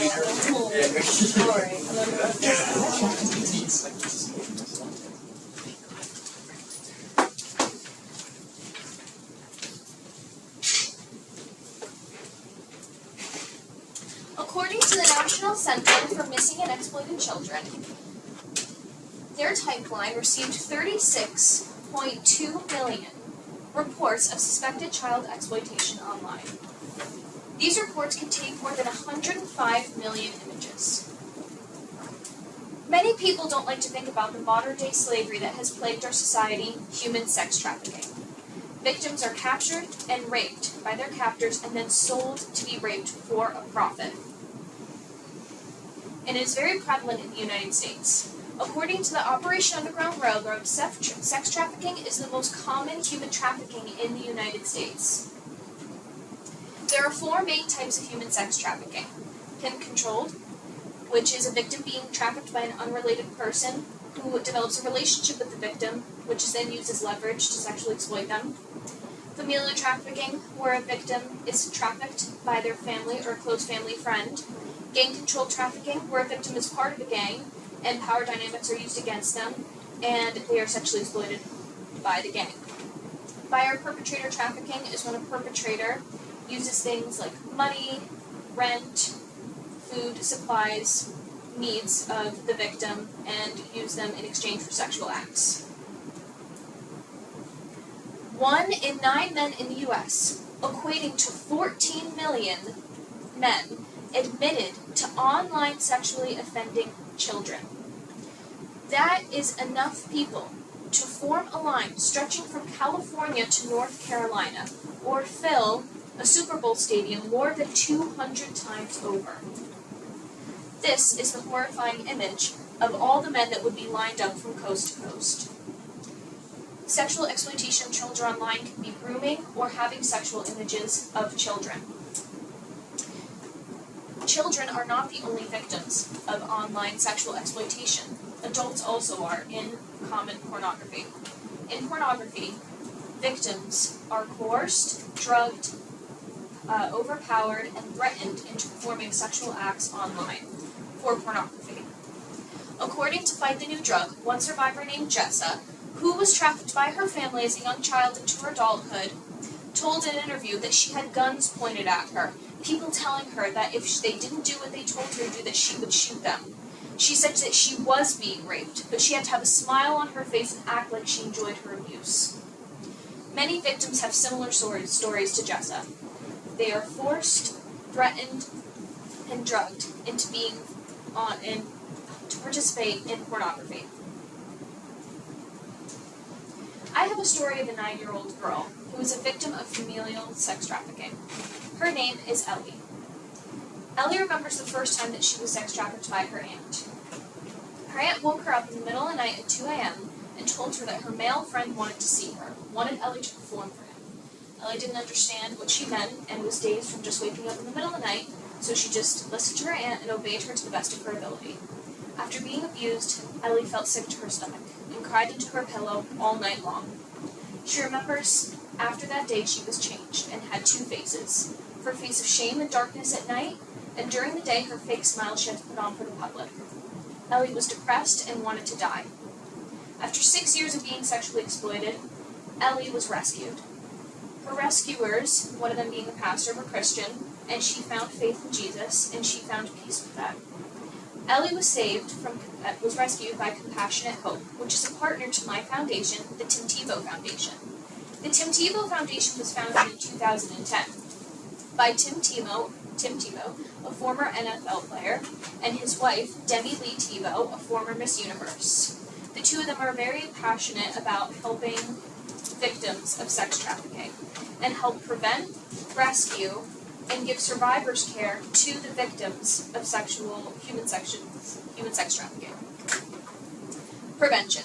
According to the National Center for Missing and Exploited Children, their pipeline received 36.2 million reports of suspected child exploitation online. These reports contain more than 105 million images. Many people don't like to think about the modern-day slavery that has plagued our society, human sex trafficking. Victims are captured and raped by their captors and then sold to be raped for a profit. And it is very prevalent in the United States. According to the Operation Underground Railroad, sex trafficking is the most common human trafficking in the United States. There are 4 main types of human sex trafficking. Pimp-controlled, which is a victim being trafficked by an unrelated person who develops a relationship with the victim, which is then used as leverage to sexually exploit them. Familial trafficking, where a victim is trafficked by their family or a close family friend. Gang-controlled trafficking, where a victim is part of a gang and power dynamics are used against them, and they are sexually exploited by the gang. Buyer perpetrator trafficking is when a perpetrator uses things like money, rent, food, supplies, needs of the victim, and use them in exchange for sexual acts. 1 in 9 men in the U.S., equating to 14 million men, admitted to online sexually offending children. That is enough people to form a line stretching from California to North Carolina, or fill a Super Bowl stadium more than 200 times over. This is the horrifying image of all the men that would be lined up from coast to coast. Sexual exploitation of children online can be grooming or having sexual images of children. Children are not the only victims of online sexual exploitation. Adults also are in common pornography. In pornography, victims are coerced, drugged, overpowered, and threatened into performing sexual acts online for pornography. According to Fight the New Drug, one survivor named Jessa, who was trafficked by her family as a young child into her adulthood, told in an interview that she had guns pointed at her, people telling her that if they didn't do what they told her to do, that she would shoot them. She said that she was being raped, but she had to have a smile on her face and act like she enjoyed her abuse. Many victims have similar stories to Jessa. They are forced, threatened, and drugged into to participate in pornography. I have a story of a 9-year-old girl who was a victim of familial sex trafficking. Her name is Ellie. Ellie remembers the first time that she was sex trafficked by her aunt. Her aunt woke her up in the middle of the night at 2 a.m. and told her that her male friend wanted to see her, wanted Ellie to perform for him. Ellie didn't understand what she meant and was dazed from just waking up in the middle of the night, so she just listened to her aunt and obeyed her to the best of her ability. After being abused, Ellie felt sick to her stomach and cried into her pillow all night long. She remembers after that day she was changed and had 2 faces, her face of shame and darkness at night, and during the day her fake smile she had to put on for the public. Ellie was depressed and wanted to die. After 6 years of being sexually exploited, Ellie was rescued. Her rescuers, one of them being a pastor, were Christian, and she found faith in Jesus, and she found peace with that. Ellie was rescued by Compassionate Hope, which is a partner to my foundation, the Tebow Foundation. The Tebow Foundation was founded in 2010 by Tim Tebow, a former NFL player, and his wife, Demi Lee Tebow, a former Miss Universe. The 2 of them are very passionate about helping victims of sex trafficking and help prevent, rescue, and give survivors care to the victims of human sex trafficking. Prevention.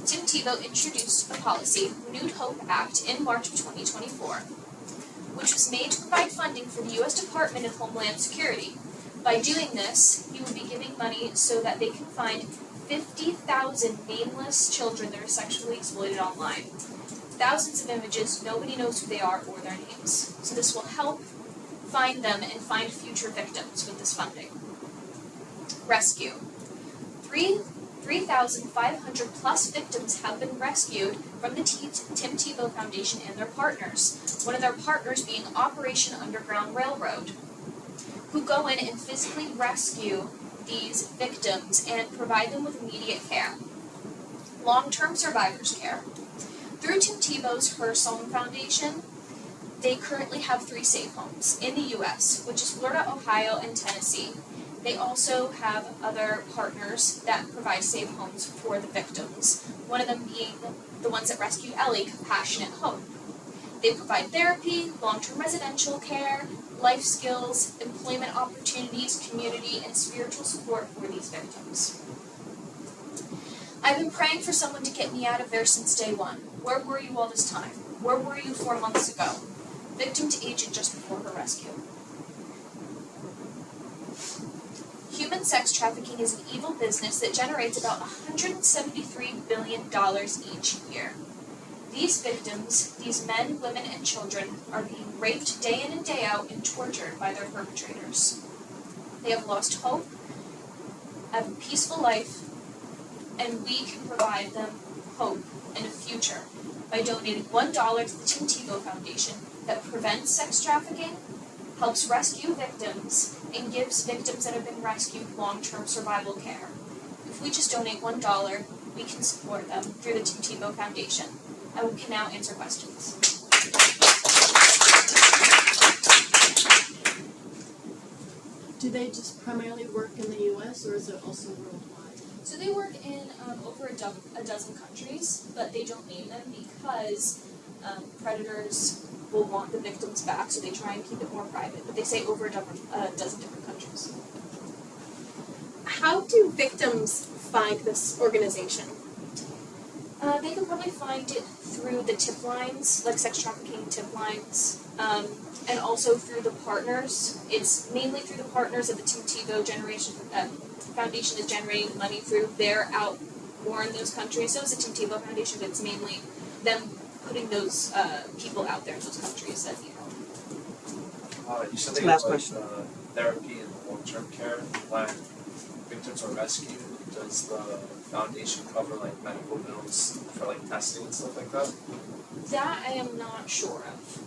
Tim Tebow introduced a policy, Renewed Hope Act, in March of 2024, which was made to provide funding for the U.S. Department of Homeland Security. By doing this, he would be giving money so that they can find 50,000 nameless children that are sexually exploited online. Thousands of images, nobody knows who they are or their names. So this will help find them and find future victims with this funding. Rescue. 3,500 plus victims have been rescued from the Tim Tebow Foundation and their partners, one of their partners being Operation Underground Railroad, who go in and physically rescue these victims and provide them with immediate care. Long-term survivors care. Through Tim Tebow's Hearst Home Foundation, they currently have 3 safe homes in the U.S., which is Florida, Ohio, and Tennessee. They also have other partners that provide safe homes for the victims, one of them being the ones that rescued Ellie, Compassionate Hope. They provide therapy, long-term residential care, life skills, employment opportunities, community, and spiritual support for these victims. I've been praying for someone to get me out of there since day one. Where were you all this time? Where were you 4 months ago? Victim to agent just before her rescue. Human sex trafficking is an evil business that generates about $173 billion each year. These victims, these men, women, and children, are being raped day in and day out and tortured by their perpetrators. They have lost hope, have a peaceful life, and we can provide them hope and a future by donating $1 to the Tim Tebow Foundation that prevents sex trafficking, helps rescue victims, and gives victims that have been rescued long-term survival care. If we just donate $1, we can support them through the Tim Tebow Foundation. I can now answer questions. Do they just primarily work in the U.S. or is it also worldwide? So they work in over a dozen countries, but they don't name them because predators will want the victims back, so they try and keep it more private. But they say over a dozen different countries. How do victims find this organization? They can probably find it through the tip lines, like sex trafficking tip lines, and also through the partners. It's mainly through the partners that the Tim Tebow Foundation is generating money through. They're out more in those countries. So is the Tim Tebow Foundation, but it's mainly them putting those people out there in those countries that need help. You said they have therapy and long-term care when victims are rescued. Does the foundation cover like medical bills for like testing and stuff like that? That I am not sure of.